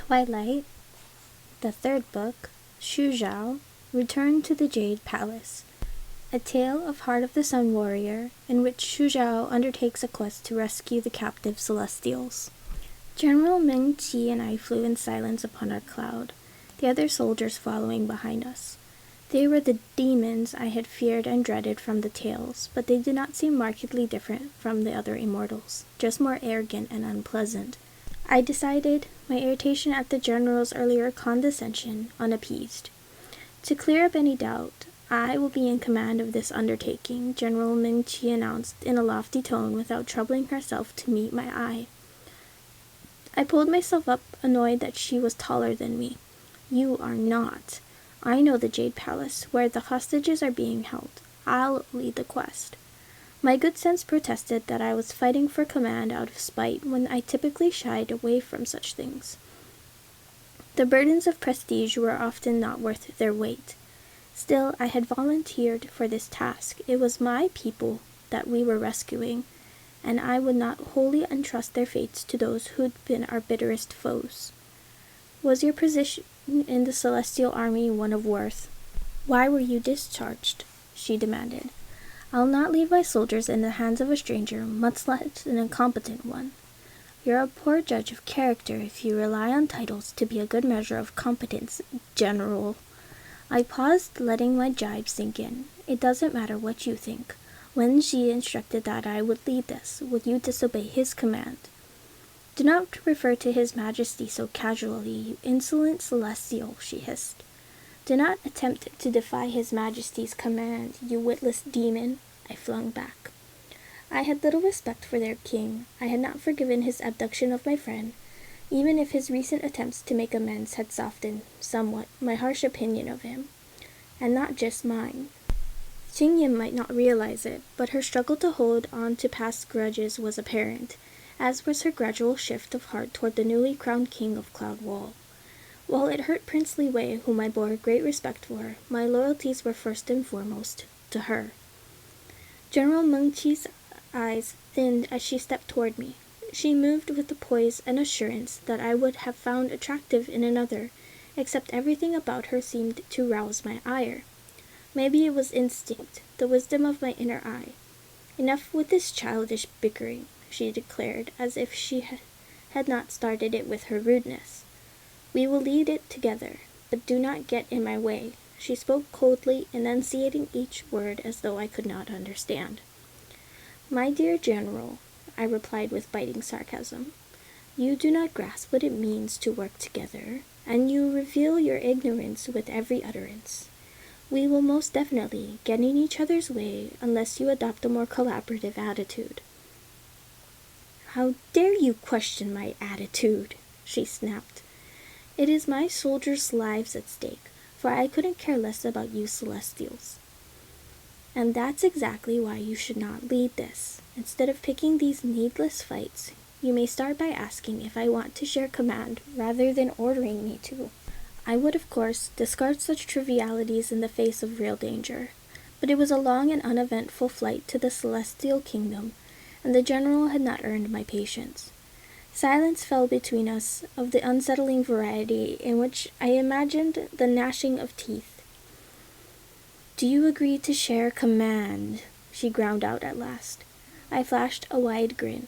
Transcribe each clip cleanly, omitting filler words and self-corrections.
Twilight, the third book, Shuxiao-Return to the Jade Palace, a tale of Heart of the Sun Warrior, in which Shuxiao undertakes a quest to rescue the captive Celestials. General Ming-Chi and I flew in silence upon our cloud, the other soldiers following behind us. They were the demons I had feared and dreaded from the tales, but they did not seem markedly different from the other immortals, just more arrogant and unpleasant. I decided, my irritation at the general's earlier condescension unappeased. To clear up any doubt, I will be in command of this undertaking, General Ming-Chi announced in a lofty tone without troubling herself to meet my eye. I pulled myself up, annoyed that she was taller than me. You are not. I know the Jade Palace, where the hostages are being held. I'll lead the quest. My good sense protested that I was fighting for command out of spite when I typically shied away from such things. The burdens of prestige were often not worth their weight. Still, I had volunteered for this task. It was my people that we were rescuing, and I would not wholly entrust their fates to those who'd been our bitterest foes. Was your position in the Celestial Army one of worth? Why were you discharged? She demanded. I'll not leave my soldiers in the hands of a stranger, much less an incompetent one. You're a poor judge of character if you rely on titles to be a good measure of competence, General. I paused, letting my jibe sink in. It doesn't matter what you think. When Xi instructed that I would lead this, would you disobey his command? Do not refer to His Majesty so casually, you insolent Celestial, she hissed. Do not attempt to defy His Majesty's command, you witless demon, I flung back. I had little respect for their king. I had not forgiven his abduction of my friend, even if his recent attempts to make amends had softened, somewhat, my harsh opinion of him. And not just mine. Xingyin might not realize it, but her struggle to hold on to past grudges was apparent, as was her gradual shift of heart toward the newly crowned king of Cloud Wall. While it hurt Prince Li Wei, whom I bore great respect for, my loyalties were first and foremost to her. General Meng-Chi's eyes thinned as she stepped toward me. She moved with the poise and assurance that I would have found attractive in another, except everything about her seemed to rouse my ire. Maybe it was instinct, the wisdom of my inner eye. Enough with this childish bickering, she declared, as if she had not started it with her rudeness. We will lead it together, but do not get in my way. She spoke coldly, enunciating each word as though I could not understand. My dear General, I replied with biting sarcasm, you do not grasp what it means to work together, and you reveal your ignorance with every utterance. We will most definitely get in each other's way unless you adopt a more collaborative attitude. How dare you question my attitude? She snapped. It is my soldiers' lives at stake, for I couldn't care less about you Celestials. And that's exactly why you should not lead this. Instead of picking these needless fights, you may start by asking if I want to share command rather than ordering me to. I would, of course, discard such trivialities in the face of real danger, but it was a long and uneventful flight to the Celestial Kingdom, and the general had not earned my patience. Silence fell between us, of the unsettling variety in which I imagined the gnashing of teeth. Do you agree to share command? She ground out at last. I flashed a wide grin.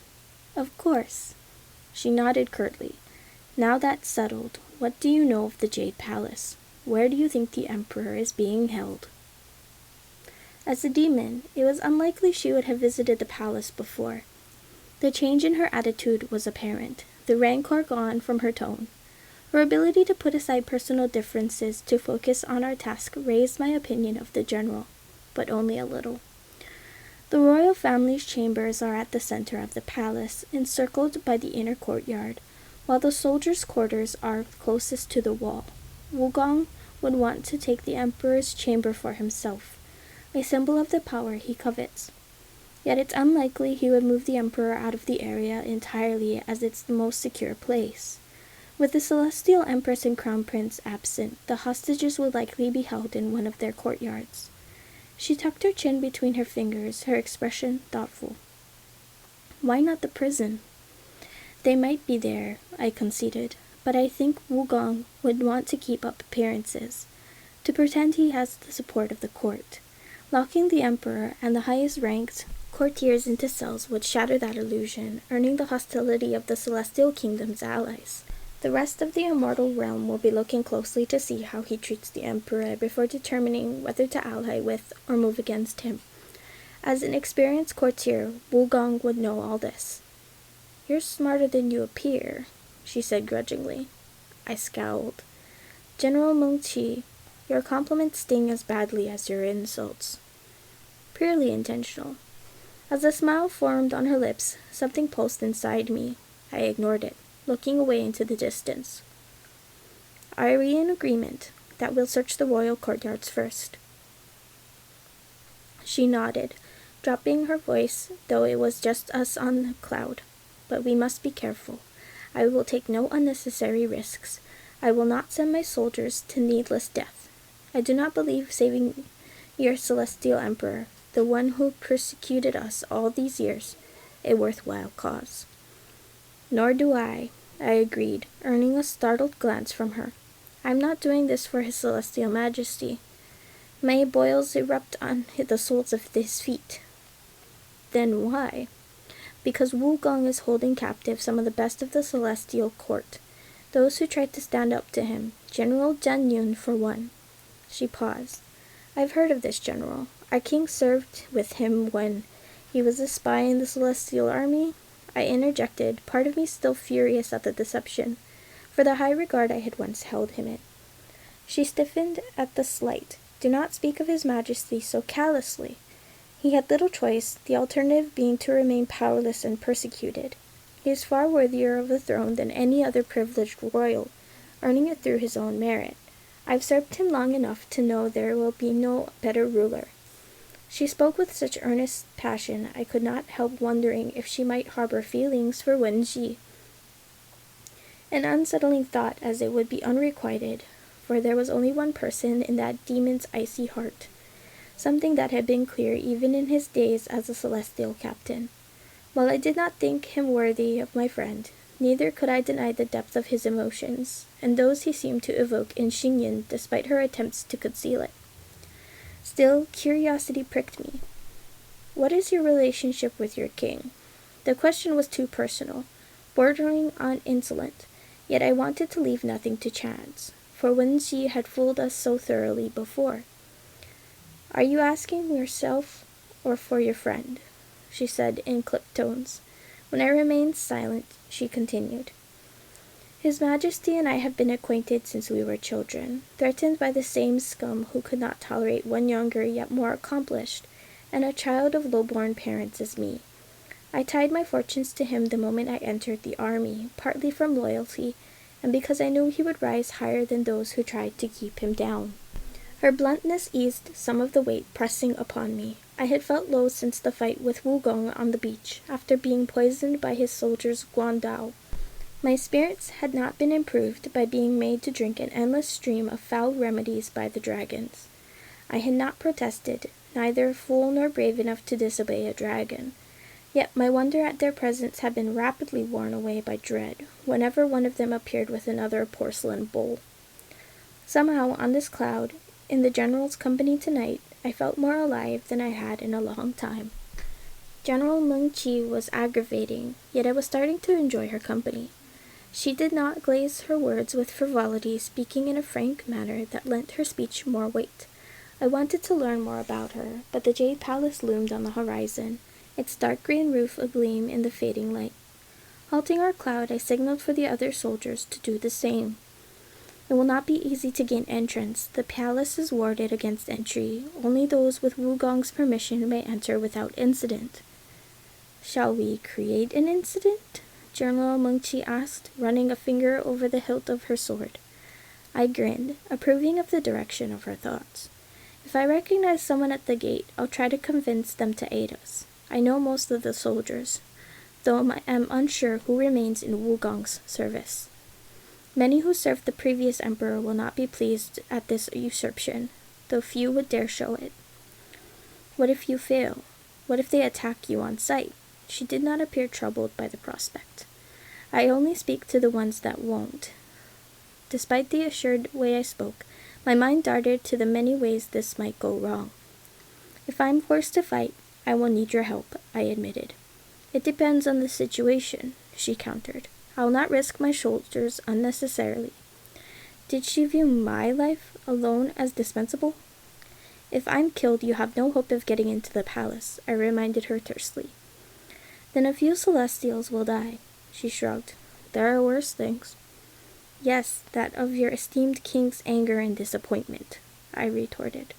Of course. She nodded curtly. Now that's settled, what do you know of the Jade Palace? Where do you think the Emperor is being held? As a demon, it was unlikely she would have visited the palace before. The change in her attitude was apparent, the rancor gone from her tone. Her ability to put aside personal differences to focus on our task raised my opinion of the general, but only a little. The royal family's chambers are at the center of the palace, encircled by the inner courtyard, while the soldiers' quarters are closest to the wall. Wugong would want to take the emperor's chamber for himself, a symbol of the power he covets. Yet it's unlikely he would move the emperor out of the area entirely, as it's the most secure place. With the Celestial Empress and Crown Prince absent, the hostages would likely be held in one of their courtyards. She tucked her chin between her fingers, her expression thoughtful. Why not the prison? They might be there, I conceded, but I think Wugong would want to keep up appearances, to pretend he has the support of the court. Locking the emperor and the highest ranked courtiers into cells would shatter that illusion, earning the hostility of the Celestial Kingdom's allies. The rest of the immortal realm will be looking closely to see how he treats the emperor before determining whether to ally with or move against him. As an experienced courtier, Wugong would know all this. "You're smarter than you appear," she said grudgingly. I scowled. "General Meng-Chi, your compliments sting as badly as your insults." Purely intentional. As a smile formed on her lips, something pulsed inside me. I ignored it, looking away into the distance. "Are we in agreement that we'll search the royal courtyards first?" She nodded, dropping her voice, though it was just us on the cloud. "But we must be careful. I will take no unnecessary risks. I will not send my soldiers to needless death. I do not believe saving your celestial emperor, the one who persecuted us all these years, a worthwhile cause." "Nor do I," I agreed, earning a startled glance from her. "I'm not doing this for his celestial majesty. May boils erupt on the soles of his feet." "Then why?" "Because Wugong is holding captive some of the best of the celestial court, those who tried to stand up to him, General Zhen Yun for one." She paused. "I've heard of this general. Our king served with him when he was a spy in the celestial army." I interjected, part of me still furious at the deception, for the high regard I had once held him in. She stiffened at the slight. "Do not speak of his majesty so callously. He had little choice, the alternative being to remain powerless and persecuted. He is far worthier of the throne than any other privileged royal, earning it through his own merit. I've served him long enough to know there will be no better ruler." She spoke with such earnest passion I could not help wondering if she might harbor feelings for Wen Ji. An unsettling thought, as it would be unrequited, for there was only one person in that demon's icy heart, something that had been clear even in his days as a celestial captain. While I did not think him worthy of my friend, neither could I deny the depth of his emotions, and those he seemed to evoke in Xingyin despite her attempts to conceal it. Still, curiosity pricked me. "What is your relationship with your king?" The question was too personal, bordering on insolent, yet I wanted to leave nothing to chance, for Wen Ji had fooled us so thoroughly before. "Are you asking yourself or for your friend?" she said in clipped tones. When I remained silent, she continued. "His Majesty and I have been acquainted since we were children, threatened by the same scum who could not tolerate one younger yet more accomplished, and a child of low-born parents as me. I tied my fortunes to him the moment I entered the army, partly from loyalty, and because I knew he would rise higher than those who tried to keep him down." Her bluntness eased some of the weight pressing upon me. I had felt low since the fight with Wugong on the beach, after being poisoned by his soldiers Guandao. My spirits had not been improved by being made to drink an endless stream of foul remedies by the dragons. I had not protested, neither fool nor brave enough to disobey a dragon. Yet my wonder at their presence had been rapidly worn away by dread, whenever one of them appeared with another porcelain bowl. Somehow, on this cloud, in the general's company tonight, I felt more alive than I had in a long time. General Meng-Chi was aggravating, yet I was starting to enjoy her company. She did not glaze her words with frivolity, speaking in a frank manner that lent her speech more weight. I wanted to learn more about her, but the Jade Palace loomed on the horizon, its dark green roof agleam in the fading light. Halting our cloud, I signaled for the other soldiers to do the same. It will not be easy to gain entrance. The palace is warded against entry. Only those with Wugong's permission may enter without incident. "Shall we create an incident?" General Meng-Chi asked, running a finger over the hilt of her sword. I grinned, approving of the direction of her thoughts. "If I recognize someone at the gate, I'll try to convince them to aid us. I know most of the soldiers, though I am unsure who remains in Wugong's service. Many who served the previous emperor will not be pleased at this usurpation, though few would dare show it." "What if you fail? What if they attack you on sight?" She did not appear troubled by the prospect. "I only speak to the ones that won't. Despite the assured way I spoke, my mind darted to the many ways this might go wrong. If I'm forced to fight, I will need your help, I admitted. It depends on the situation, she countered. I'll not risk my soldiers unnecessarily. Did she view my life alone as dispensable? If I'm killed, you have no hope of getting into the palace, I reminded her tersely. Then a few celestials will die, she shrugged. There are worse things. Yes, that of your esteemed king's anger and disappointment, I retorted.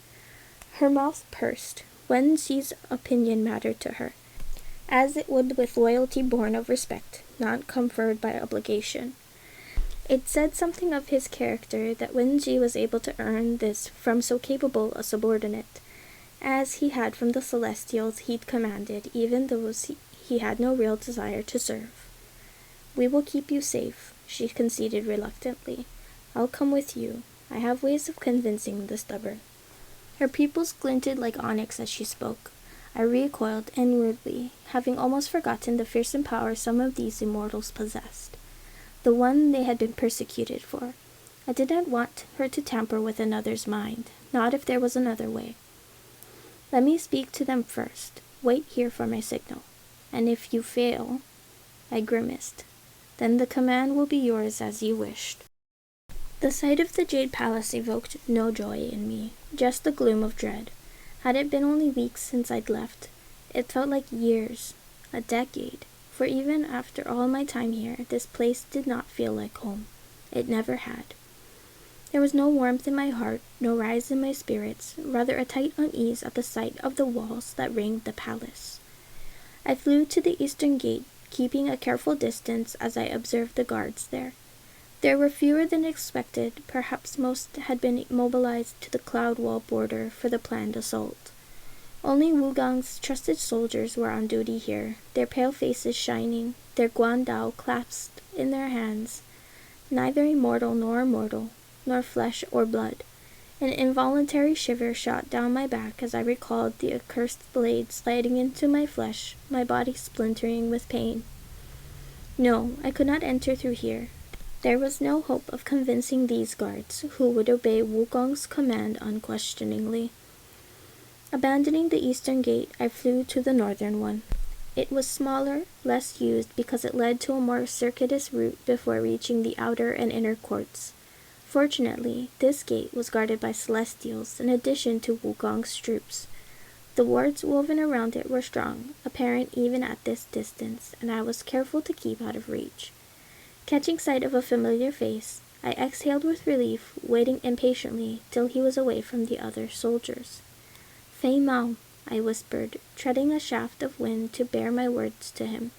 Her mouth pursed. Wenxi's opinion mattered to her, as it would with loyalty born of respect, not conferred by obligation. It said something of his character that Wenxi was able to earn this from so capable a subordinate, as he had from the celestials he'd commanded, even those he had no real desire to serve. We will keep you safe, she conceded reluctantly. I'll come with you. I have ways of convincing the stubborn. Her pupils glinted like onyx as she spoke. I recoiled inwardly, having almost forgotten the fearsome power some of these immortals possessed, the one they had been persecuted for. I did not want her to tamper with another's mind, not if there was another way. Let me speak to them first. Wait here for my signal. And if you fail, I grimaced, then the command will be yours as you wished. The sight of the Jade Palace evoked no joy in me, just the gloom of dread. Had it been only weeks since I'd left, it felt like years, a decade, for even after all my time here, this place did not feel like home. It never had. There was no warmth in my heart, no rise in my spirits, rather a tight unease at the sight of the walls that ringed the palace. I flew to the eastern gate, keeping a careful distance as I observed the guards there. There were fewer than expected, perhaps most had been mobilized to the cloud wall border for the planned assault. Only Wugong's trusted soldiers were on duty here, their pale faces shining, their guandao clasped in their hands, neither immortal, nor flesh or blood. An involuntary shiver shot down my back as I recalled the accursed blade sliding into my flesh, my body splintering with pain. No, I could not enter through here. There was no hope of convincing these guards, who would obey Wukong's command unquestioningly. Abandoning the eastern gate, I flew to the northern one. It was smaller, less used because it led to a more circuitous route before reaching the outer and inner courts. Fortunately, this gate was guarded by celestials in addition to Wukong's troops. The wards woven around it were strong, apparent even at this distance, and I was careful to keep out of reach. Catching sight of a familiar face, I exhaled with relief, waiting impatiently till he was away from the other soldiers. Fei Mao, I whispered, treading a shaft of wind to bear my words to him.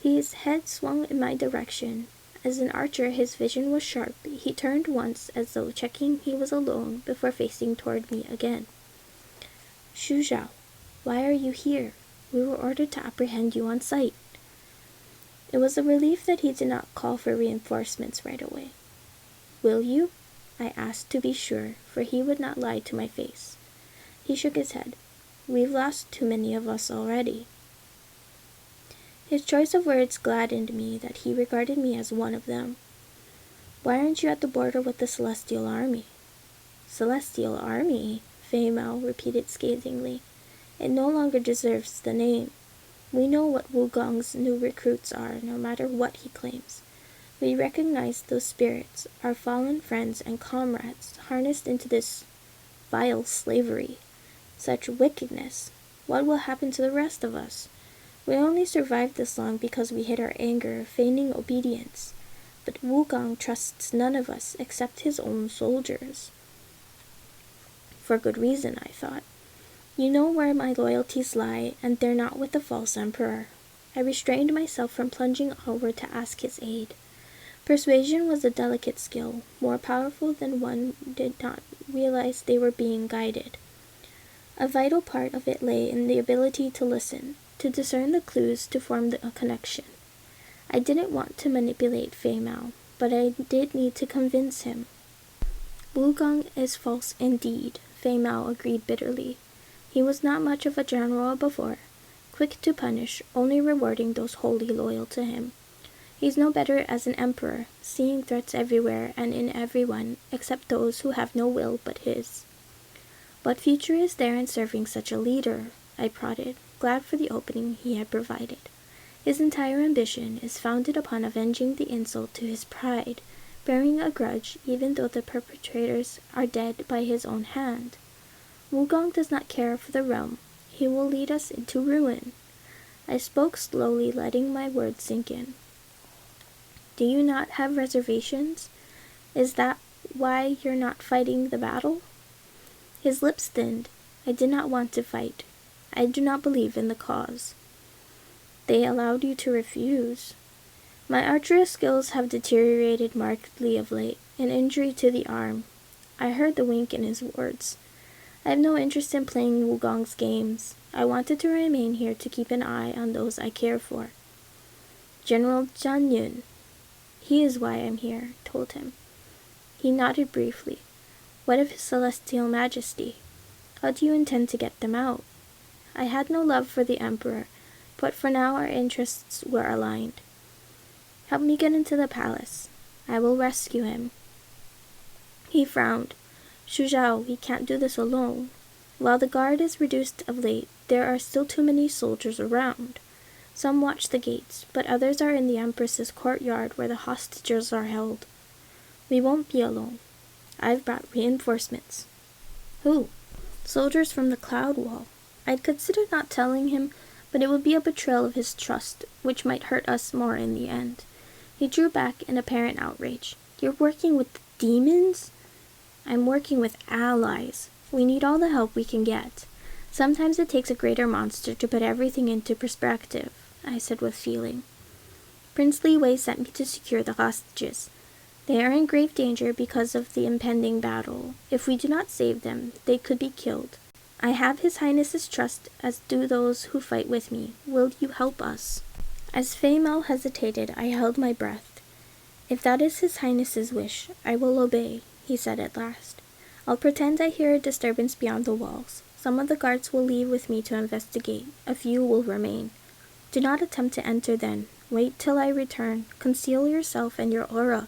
His head swung in my direction. As an archer, his vision was sharp. He turned once as though checking he was alone before facing toward me again. Shuxiao, why are you here? We were ordered to apprehend you on sight. It was a relief that he did not call for reinforcements right away. Will you? I asked to be sure, for he would not lie to my face. He shook his head. We've lost too many of us already. His choice of words gladdened me that he regarded me as one of them. Why aren't you at the border with the Celestial Army? Celestial Army? Fei Mao repeated scathingly. It no longer deserves the name. We know what Wugong's new recruits are, no matter what he claims. We recognize those spirits, our fallen friends and comrades, harnessed into this vile slavery. Such wickedness! What will happen to the rest of us? We only survived this long because we hid our anger, feigning obedience. But Wukong trusts none of us except his own soldiers. For good reason, I thought. You know where my loyalties lie, and they're not with the false emperor. I restrained myself from plunging onward to ask his aid. Persuasion was a delicate skill, more powerful than one did not realize they were being guided. A vital part of it lay in the ability to listen, to discern the clues to form a connection. I didn't want to manipulate Fei Mao, but I did need to convince him. Wukong is false indeed, Fei Mao agreed bitterly. He was not much of a general before, quick to punish, only rewarding those wholly loyal to him. He's no better as an emperor, seeing threats everywhere and in everyone except those who have no will but his. What future is there in serving such a leader? I prodded, glad for the opening he had provided. His entire ambition is founded upon avenging the insult to his pride, bearing a grudge even though the perpetrators are dead by his own hand. Wugong does not care for the realm. He will lead us into ruin. I spoke slowly, letting my words sink in. Do you not have reservations? Is that why you're not fighting the battle? His lips thinned. I did not want to fight. I do not believe in the cause. They allowed you to refuse. My archery skills have deteriorated markedly of late, an injury to the arm. I heard the wink in his words. I have no interest in playing Wugong's games. I wanted to remain here to keep an eye on those I care for. General Zhang Yun. He is why I'm here, I told him. He nodded briefly. What of His Celestial Majesty? How do you intend to get them out? I had no love for the Emperor, but for now our interests were aligned. Help me get into the palace. I will rescue him. He frowned. Shuxiao, we can't do this alone. While the guard is reduced of late, there are still too many soldiers around. Some watch the gates, but others are in the Empress's courtyard where the hostages are held. We won't be alone. I've brought reinforcements. Who? Soldiers from the Cloud Wall. I'd considered not telling him, but it would be a betrayal of his trust, which might hurt us more in the end. He drew back in apparent outrage. You're working with the demons? I'm working with allies. We need all the help we can get. Sometimes it takes a greater monster to put everything into perspective, I said with feeling. Prince Li Wei sent me to secure the hostages. They are in grave danger because of the impending battle. If we do not save them, they could be killed. I have His Highness's trust, as do those who fight with me. Will you help us? As Fei Mao hesitated, I held my breath. If that is His Highness's wish, I will obey, he said at last. I'll pretend I hear a disturbance beyond the walls. Some of the guards will leave with me to investigate. A few will remain. Do not attempt to enter then. Wait till I return. Conceal yourself and your aura.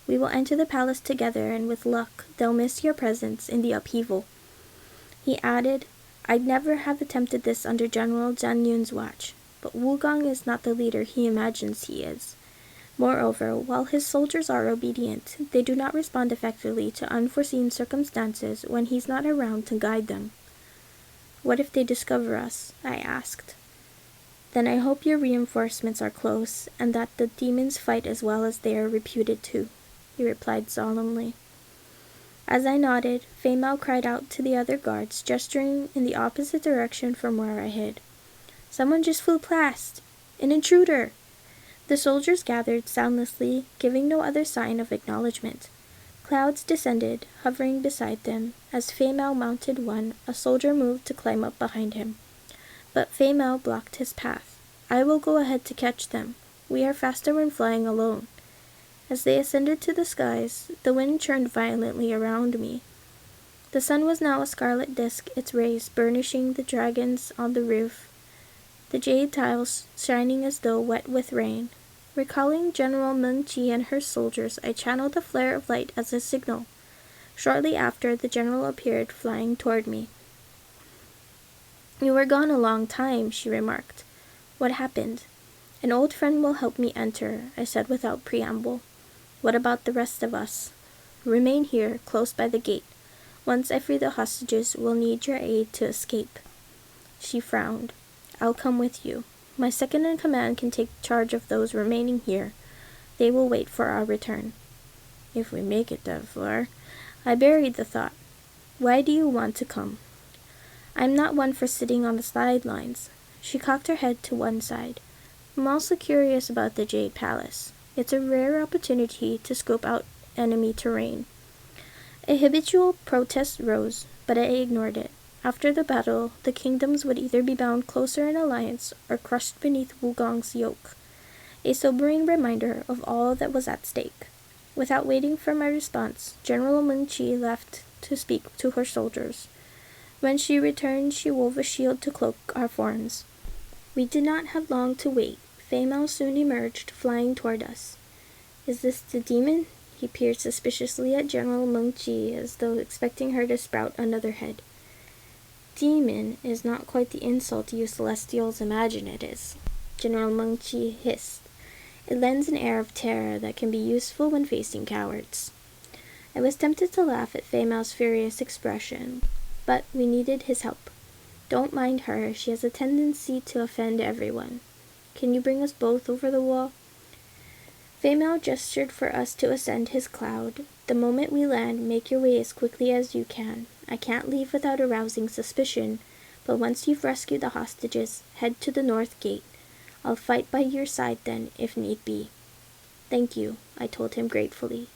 We will enter the palace together, and with luck, they'll miss your presence in the upheaval. He added, I'd never have attempted this under General Zhang Yun's watch, but Wugong is not the leader he imagines he is. Moreover, while his soldiers are obedient, they do not respond effectively to unforeseen circumstances when he's not around to guide them. What if they discover us? I asked. Then I hope your reinforcements are close, and that the demons fight as well as they are reputed to, he replied solemnly. As I nodded, Fei Mao cried out to the other guards, gesturing in the opposite direction from where I hid. Someone just flew past! An intruder! The soldiers gathered soundlessly, giving no other sign of acknowledgement. Clouds descended, hovering beside them. As Fei Mao mounted one, a soldier moved to climb up behind him. But Fei Mao blocked his path. I will go ahead to catch them. We are faster when flying alone. As they ascended to the skies, the wind churned violently around me. The sun was now a scarlet disk, its rays burnishing the dragons on the roof, the jade tiles shining as though wet with rain. Recalling General Meng Qi and her soldiers, I channeled a flare of light as a signal. Shortly after, the general appeared, flying toward me. You were gone a long time, she remarked. What happened? An old friend will help me enter, I said without preamble. What about the rest of us? Remain here, close by the gate. Once I free the hostages, we'll need your aid to escape. She frowned. I'll come with you. My second-in-command can take charge of those remaining here. They will wait for our return. If we make it that far. I buried the thought. Why do you want to come? I'm not one for sitting on the sidelines. She cocked her head to one side. I'm also curious about the Jade Palace. It's a rare opportunity to scope out enemy terrain. A habitual protest rose, but I ignored it. After the battle, the kingdoms would either be bound closer in alliance or crushed beneath Wugong's yoke. A sobering reminder of all that was at stake. Without waiting for my response, General Meng Qi left to speak to her soldiers. When she returned, she wove a shield to cloak our forms. We did not have long to wait. Feimao soon emerged, flying toward us. "Is this the demon?" He peered suspiciously at General Meng-Chi, as though expecting her to sprout another head. "Demon is not quite the insult you Celestials imagine it is," General Meng-Chi hissed. "It lends an air of terror that can be useful when facing cowards." I was tempted to laugh at Feimao's furious expression, but we needed his help. "Don't mind her, she has a tendency to offend everyone. Can you bring us both over the wall?" Feimao gestured for us to ascend his cloud. "The moment we land, make your way as quickly as you can. I can't leave without arousing suspicion, but once you've rescued the hostages, head to the north gate. I'll fight by your side then, if need be." "Thank you," I told him gratefully.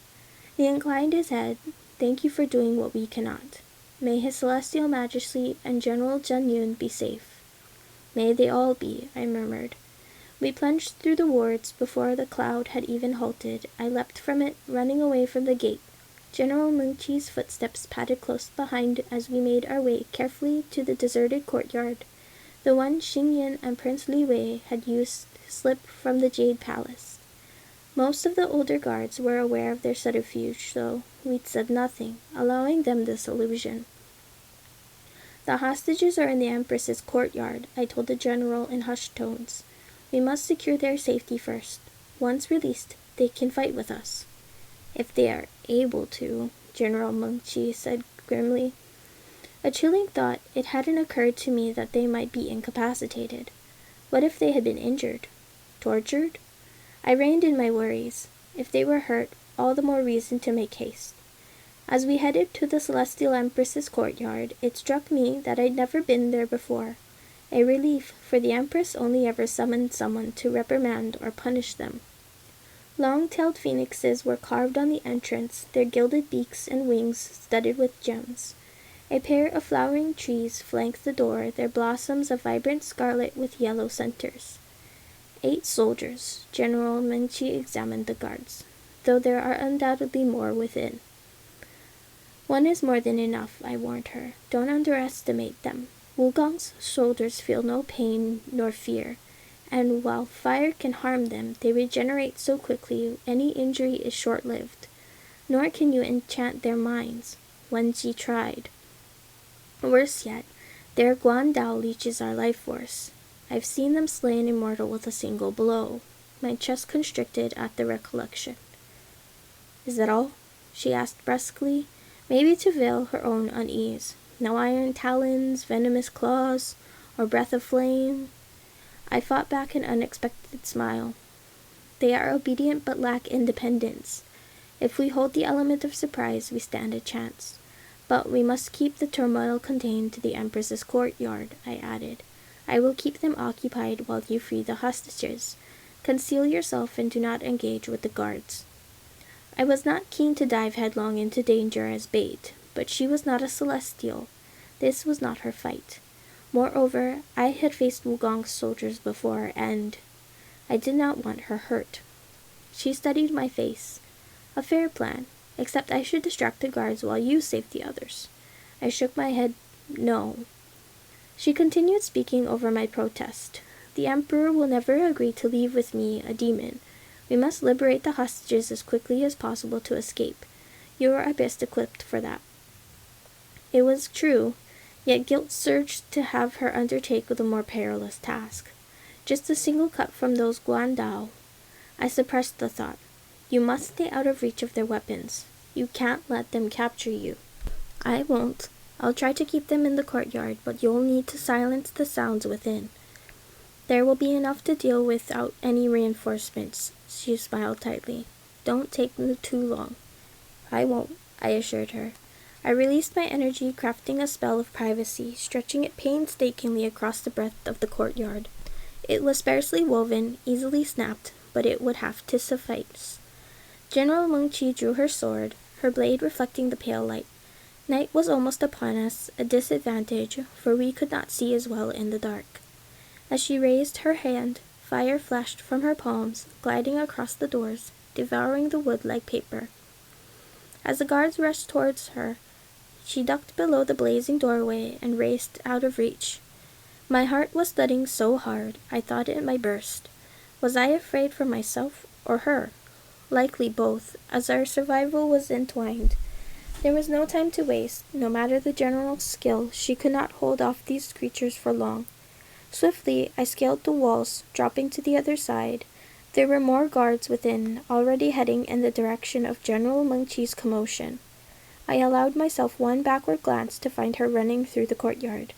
He inclined his head. "Thank you for doing what we cannot. May His Celestial Majesty and General Zhen be safe." "May they all be," I murmured. We plunged through the wards. Before the cloud had even halted, I leapt from it, running away from the gate. General Meng-Chi's footsteps padded close behind as we made our way carefully to the deserted courtyard, the one Xingyan and Prince Li Wei had used to slip from the Jade Palace. Most of the older guards were aware of their subterfuge, though we'd said nothing, allowing them this illusion. "The hostages are in the Empress's courtyard," I told the general in hushed tones. "We must secure their safety first. Once released, they can fight with us." "If they are able to," General Meng-Chi said grimly. A chilling thought. It hadn't occurred to me that they might be incapacitated. What if they had been injured? Tortured? I reined in my worries. If they were hurt, all the more reason to make haste. As we headed to the Celestial Empress's courtyard, it struck me that I'd never been there before. A relief, for the Empress only ever summoned someone to reprimand or punish them. Long-tailed phoenixes were carved on the entrance, their gilded beaks and wings studded with gems. A pair of flowering trees flanked the door, their blossoms of vibrant scarlet with yellow centers. 8 soldiers. General Meng-Chi examined the guards, though there are undoubtedly more within. "One is more than enough," I warned her. "Don't underestimate them. Wugong's soldiers feel no pain nor fear, and while fire can harm them, they regenerate so quickly any injury is short-lived. Nor can you enchant their minds. Wen Ji tried. Worse yet, their Guandao leeches our life force. I've seen them slay an immortal with a single blow." My chest constricted at the recollection. "Is that all?" she asked brusquely, maybe to veil her own unease. "No iron talons, venomous claws, or breath of flame?" I fought back an unexpected smile. "They are obedient but lack independence. If we hold the element of surprise, we stand a chance. But we must keep the turmoil contained to the Empress's courtyard," I added. "I will keep them occupied while you free the hostages. Conceal yourself and do not engage with the guards." I was not keen to dive headlong into danger as bait, but she was not a celestial. This was not her fight. Moreover, I had faced Wugong's soldiers before, and I did not want her hurt. She studied my face. "A fair plan, except I should distract the guards while you save the others." I shook my head. "No." She continued speaking over my protest. "The Emperor will never agree to leave with me a demon. We must liberate the hostages as quickly as possible to escape. You are best equipped for that." It was true, yet guilt surged to have her undertake the more perilous task. Just a single cut from those Guandao. I suppressed the thought. "You must stay out of reach of their weapons. You can't let them capture you." "I won't. I'll try to keep them in the courtyard, but you'll need to silence the sounds within." "There will be enough to deal with without any reinforcements," she smiled tightly. "Don't take too long." "I won't," I assured her. I released my energy, crafting a spell of privacy, stretching it painstakingly across the breadth of the courtyard. It was sparsely woven, easily snapped, but it would have to suffice. General Meng-Chi drew her sword, her blade reflecting the pale light. Night was almost upon us, a disadvantage, for we could not see as well in the dark. As she raised her hand, fire flashed from her palms, gliding across the doors, devouring the wood like paper. As the guards rushed towards her, she ducked below the blazing doorway and raced out of reach. My heart was thudding so hard I thought it might burst. Was I afraid for myself or her? Likely both, as our survival was entwined. There was no time to waste. No matter the general's skill, she could not hold off these creatures for long. Swiftly, I scaled the walls, dropping to the other side. There were more guards within, already heading in the direction of General Mengqi's commotion. I allowed myself one backward glance to find her running through the courtyard.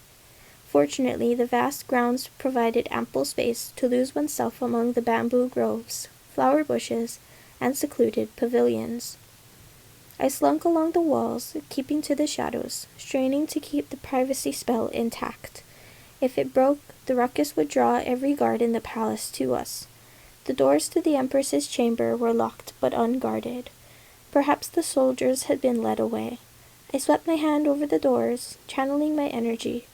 Fortunately, the vast grounds provided ample space to lose oneself among the bamboo groves, flower bushes, and secluded pavilions. I slunk along the walls, keeping to the shadows, straining to keep the privacy spell intact. If it broke, the ruckus would draw every guard in the palace to us. The doors to the Empress's chamber were locked but unguarded. Perhaps the soldiers had been led away. I swept my hand over the doors, channeling my energy.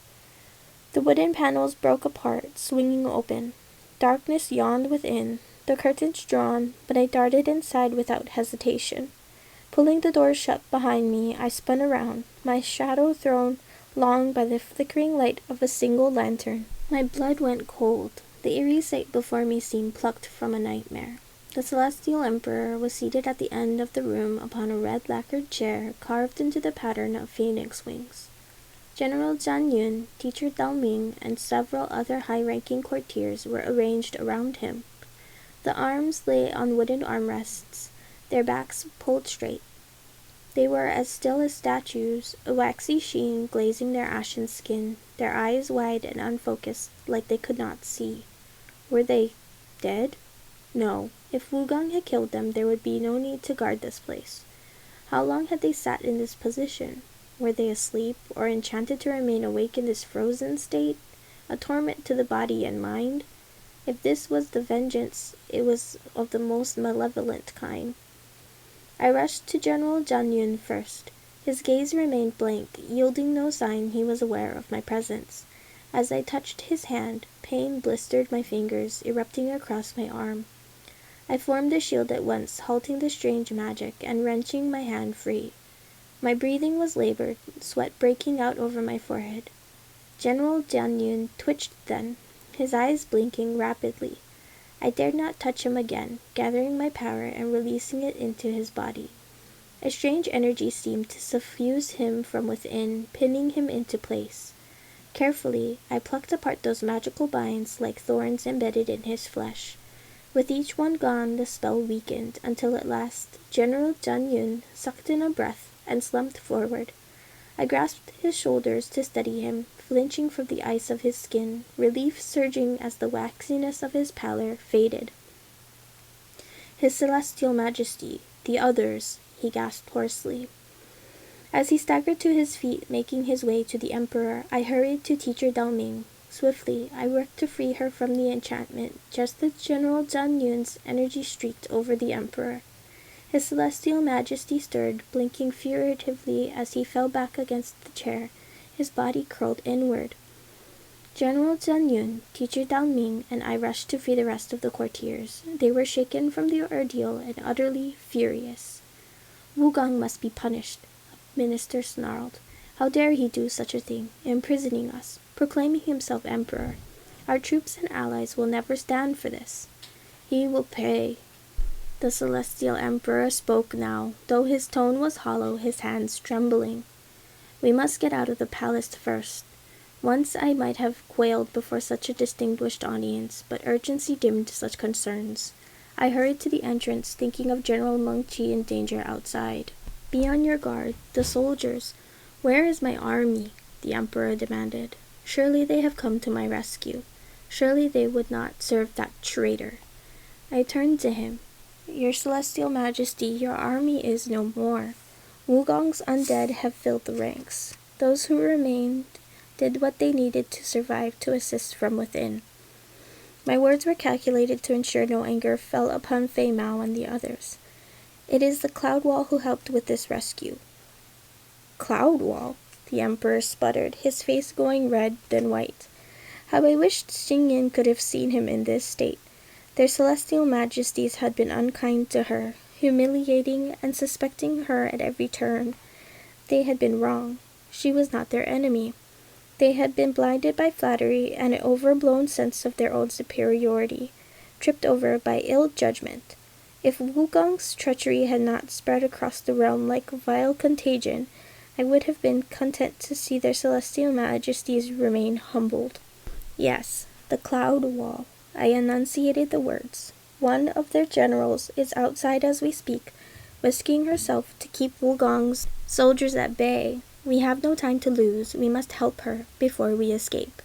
The wooden panels broke apart, swinging open. Darkness yawned within, the curtains drawn, but I darted inside without hesitation. Pulling the doors shut behind me, I spun around, my shadow thrown long by the flickering light of a single lantern. My blood went cold. The eerie sight before me seemed plucked from a nightmare. The Celestial Emperor was seated at the end of the room upon a red lacquered chair carved into the pattern of phoenix wings. General Jian Yun, Teacher Dao Ming, and several other high-ranking courtiers were arranged around him. The arms lay on wooden armrests, their backs pulled straight. They were as still as statues, a waxy sheen glazing their ashen skin, their eyes wide and unfocused, like they could not see. Were they dead? No. If Wugong had killed them, there would be no need to guard this place. How long had they sat in this position? Were they asleep, or enchanted to remain awake in this frozen state, a torment to the body and mind? If this was the vengeance, it was of the most malevolent kind. I rushed to General Jian Yun first. His gaze remained blank, yielding no sign he was aware of my presence. As I touched his hand, pain blistered my fingers, erupting across my arm. I formed a shield at once, halting the strange magic and wrenching my hand free. My breathing was labored, sweat breaking out over my forehead. General Jian Yun twitched then, his eyes blinking rapidly. I dared not touch him again, gathering my power and releasing it into his body. A strange energy seemed to suffuse him from within, pinning him into place. Carefully, I plucked apart those magical binds like thorns embedded in his flesh. With each one gone, the spell weakened, until at last General Jian Yun sucked in a breath and slumped forward. I grasped his shoulders to steady him, flinching from the ice of his skin, relief surging as the waxiness of his pallor faded. "His Celestial Majesty, the others," he gasped hoarsely. As he staggered to his feet, making his way to the Emperor, I hurried to Teacher Dao Ming. Swiftly, I worked to free her from the enchantment, just as General Jian Yun's energy streaked over the Emperor. His Celestial Majesty stirred, blinking furtively as he fell back against the chair, his body curled inward. General Jian Yun, Teacher Dao Ming, and I rushed to free the rest of the courtiers. They were shaken from the ordeal and utterly furious. "Wugong must be punished," a minister snarled. "How dare he do such a thing, imprisoning us, proclaiming himself emperor? Our troops and allies will never stand for this. He will pay." The Celestial Emperor spoke now, though his tone was hollow, his hands trembling. "We must get out of the palace first." Once I might have quailed before such a distinguished audience, but urgency dimmed such concerns. I hurried to the entrance, thinking of General Mengqi in danger outside. "Be on your guard. The soldiers—" "Where is my army?" the Emperor demanded. Surely they have come to my rescue. Surely they would not serve that traitor. I turned to him. "Your Celestial Majesty, your army is no more. Wugong's undead have filled the ranks. Those who remained did what they needed to survive to assist from within." My words were calculated to ensure no anger fell upon Fei Mao and the others. "It is the Cloud Wall who helped with this rescue." "Cloud Wall?" the Emperor sputtered, his face going red, then white. How I wished Xing Yin could have seen him in this state. Their Celestial Majesties had been unkind to her, humiliating and suspecting her at every turn. They had been wrong. She was not their enemy. They had been blinded by flattery and an overblown sense of their own superiority. tripped over by ill judgment. If Wugong's treachery had not spread across the realm like a vile contagion, I would have been content to see their celestial majesties remain humbled. Yes, the cloud wall. I enunciated the words. One of their generals is outside as we speak, risking herself to keep Wugong's soldiers at bay. We have no time to lose. We must help her before we escape.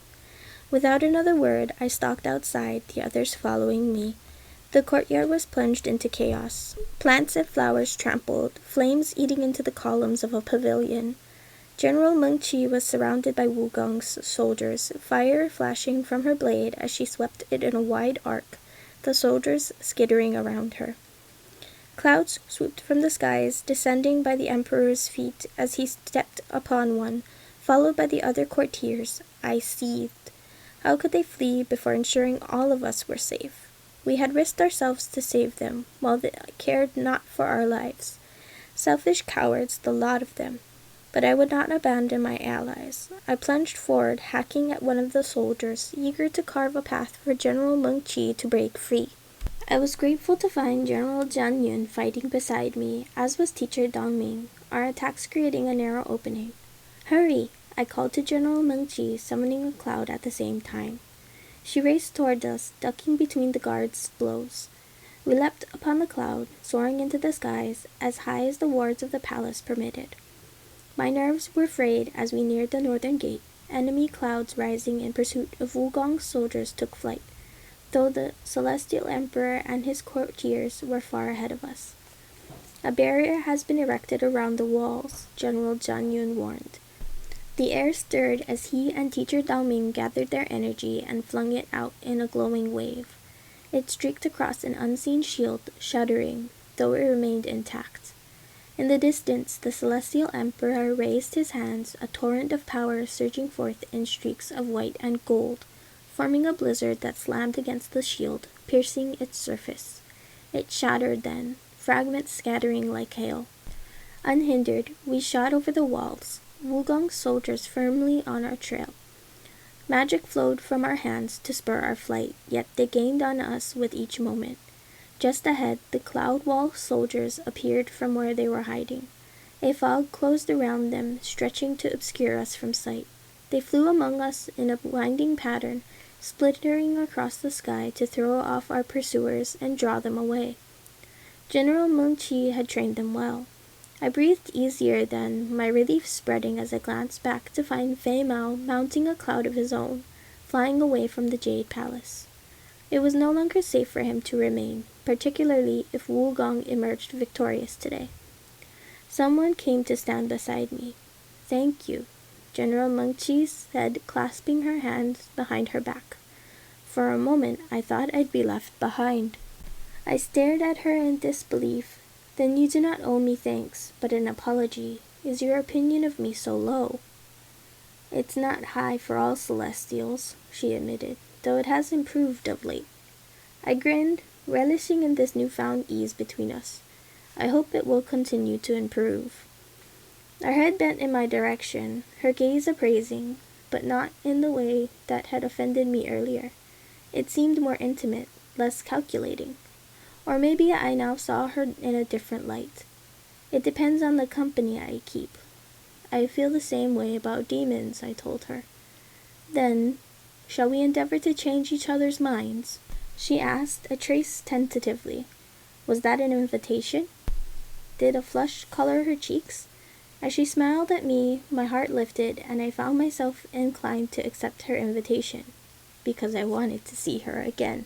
Without another word, I stalked outside, the others following me. The courtyard was plunged into chaos. Plants and flowers trampled, flames eating into the columns of a pavilion. General Meng-Chi was surrounded by Wugong's soldiers, fire flashing from her blade as she swept it in a wide arc, the soldiers skittering around her. Clouds swooped from the skies, descending by the emperor's feet as he stepped upon one, followed by the other courtiers. I seethed. How could they flee before ensuring all of us were safe? We had risked ourselves to save them, while they cared not for our lives. Selfish cowards, the lot of them. But I would not abandon my allies. I plunged forward, hacking at one of the soldiers, eager to carve a path for General Meng-Chi to break free. I was grateful to find General Jian Yun fighting beside me, as was Teacher Dongming, our attacks creating a narrow opening. "Hurry!" I called to General Meng-Chi, summoning a cloud at the same time. She raced toward us, ducking between the guards' blows. We leapt upon the cloud, soaring into the skies, as high as the wards of the palace permitted. My nerves were frayed as we neared the northern gate. Enemy clouds rising in pursuit of Wugong's soldiers took flight, though the celestial emperor and his courtiers were far ahead of us. "A barrier has been erected around the walls," General Jian Yun warned. The air stirred as he and Teacher Daoming gathered their energy and flung it out in a glowing wave. It streaked across an unseen shield, shuddering, though it remained intact. In the distance, the celestial emperor raised his hands, a torrent of power surging forth in streaks of white and gold, forming a blizzard that slammed against the shield, piercing its surface. It shattered then, fragments scattering like hail. Unhindered, we shot over the walls, Wugong's soldiers firmly on our trail. Magic flowed from our hands to spur our flight, yet they gained on us with each moment. Just ahead, the cloud wall soldiers appeared from where they were hiding. A fog closed around them, stretching to obscure us from sight. They flew among us in a winding pattern, splittering across the sky to throw off our pursuers and draw them away. General Meng-Chi had trained them well. I breathed easier then, my relief spreading as I glanced back to find Fei Mao mounting a cloud of his own, flying away from the Jade Palace. It was no longer safe for him to remain, particularly if Wugong emerged victorious today. Someone came to stand beside me. "Thank you," General Meng-Chi said, clasping her hands behind her back. For a moment I thought I'd be left behind. I stared at her in disbelief. "Then you do not owe me thanks, but an apology. Is your opinion of me so low?" "It's not high for all celestials," she admitted, "though it has improved of late." I grinned, relishing in this newfound ease between us. I hope it will continue to improve. Our head bent in my direction, her gaze appraising, but not in the way that had offended me earlier. It seemed more intimate, less calculating. Or maybe I now saw her in a different light. It depends on the company I keep. "I feel the same way about demons," I told her. "Then, shall we endeavor to change each other's minds?" she asked, a trace tentatively. Was that an invitation? Did a flush color her cheeks? As she smiled at me, my heart lifted, and I found myself inclined to accept her invitation, because I wanted to see her again.